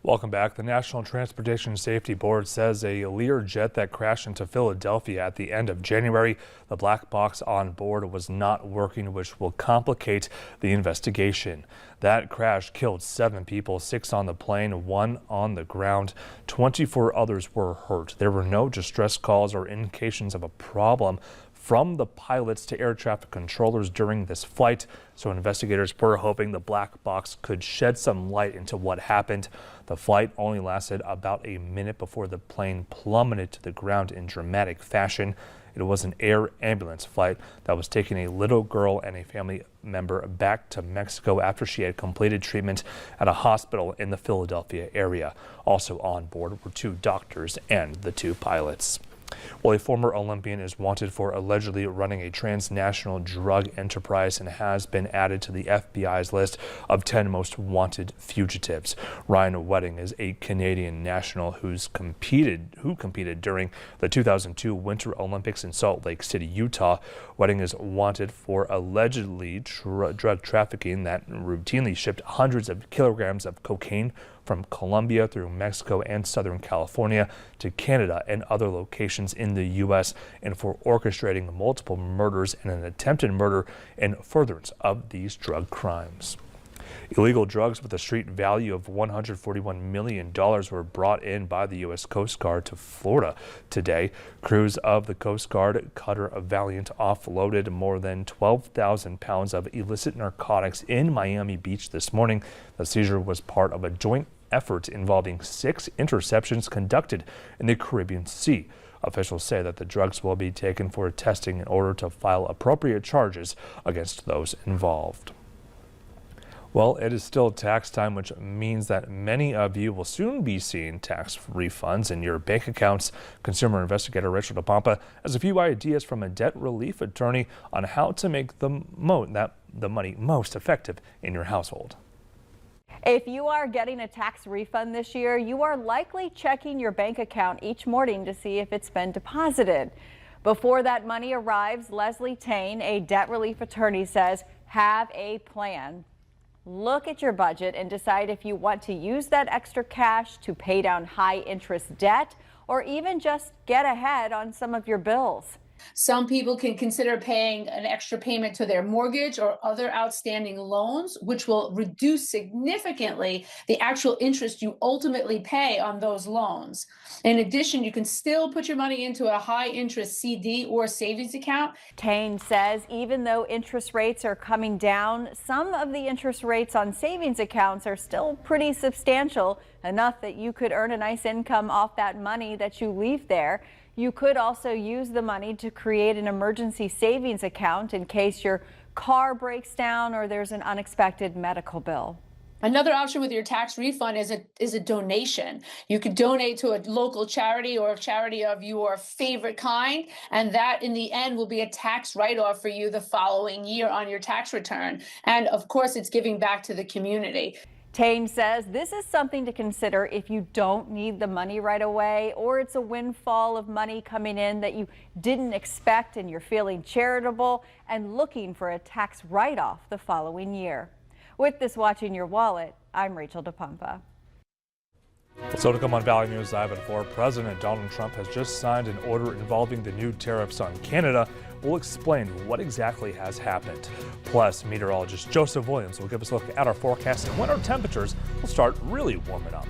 Welcome back. The National Transportation Safety Board says a Learjet that crashed into Philadelphia at the end of January, the black box on board was not working, which will complicate the investigation. That crash killed 7 people, 6 on the plane, 1 on the ground. 24 others were hurt. There were no distress calls or indications of a problem from the pilots to air traffic controllers during this flight, so investigators were hoping the black box could shed some light into what happened. The flight only lasted about a minute before the plane plummeted to the ground in dramatic fashion. It was an air ambulance flight that was taking a little girl and a family member back to Mexico after she had completed treatment at a hospital in the Philadelphia area. Also on board were 2 doctors and the 2 pilots. Well, a former Olympian is wanted for allegedly running a transnational drug enterprise and has been added to the FBI's list of 10 most wanted fugitives. Ryan Wedding is a Canadian national who competed during the 2002 Winter Olympics in Salt Lake City, Utah. Wedding is wanted for allegedly drug trafficking that routinely shipped hundreds of kilograms of cocaine from Colombia through Mexico and Southern California to Canada and other locations in the U.S. and for orchestrating multiple murders and an attempted murder in furtherance of these drug crimes. Illegal drugs with a street value of $141 million were brought in by the U.S. Coast Guard to Florida today. Crews of the Coast Guard cutter Valiant offloaded more than 12,000 pounds of illicit narcotics in Miami Beach this morning. The seizure was part of a joint effort involving 6 interceptions conducted in the Caribbean Sea. Officials say that the drugs will be taken for testing in order to file appropriate charges against those involved. Well, it is still tax time, which means that many of you will soon be seeing tax refunds in your bank accounts. Consumer investigator Rachel DePompa has a few ideas from a debt relief attorney on how to make the money most effective in your household. If you are getting a tax refund this year, you are likely checking your bank account each morning to see if it's been deposited. Before that money arrives, Leslie Tane, a debt relief attorney, says have a plan. Look at your budget and decide if you want to use that extra cash to pay down high interest debt or even just get ahead on some of your bills. Some people can consider paying an extra payment to their mortgage or other outstanding loans, which will reduce significantly the actual interest you ultimately pay on those loans. In addition, you can still put your money into a high interest CD or savings account. Tane says even though interest rates are coming down, some of the interest rates on savings accounts are still pretty substantial, enough that you could earn a nice income off that money that you leave there. You could also use the money to create an emergency savings account in case your car breaks down or there's an unexpected medical bill. Another option with your tax refund is a donation. You could donate to a local charity or a charity of your favorite kind, and that in the end will be a tax write-off for you the following year on your tax return. And of course, it's giving back to the community. Tane says this is something to consider if you don't need the money right away or it's a windfall of money coming in that you didn't expect and you're feeling charitable and looking for a tax write-off the following year. With this Watching Your Wallet, I'm Rachel DePompa. So to come on Valley News Live at 4, President Donald Trump has just signed an order involving the new tariffs on Canada. We'll explain what exactly has happened. Plus, meteorologist Joseph Williams will give us a look at our forecast and when our temperatures will start really warming up.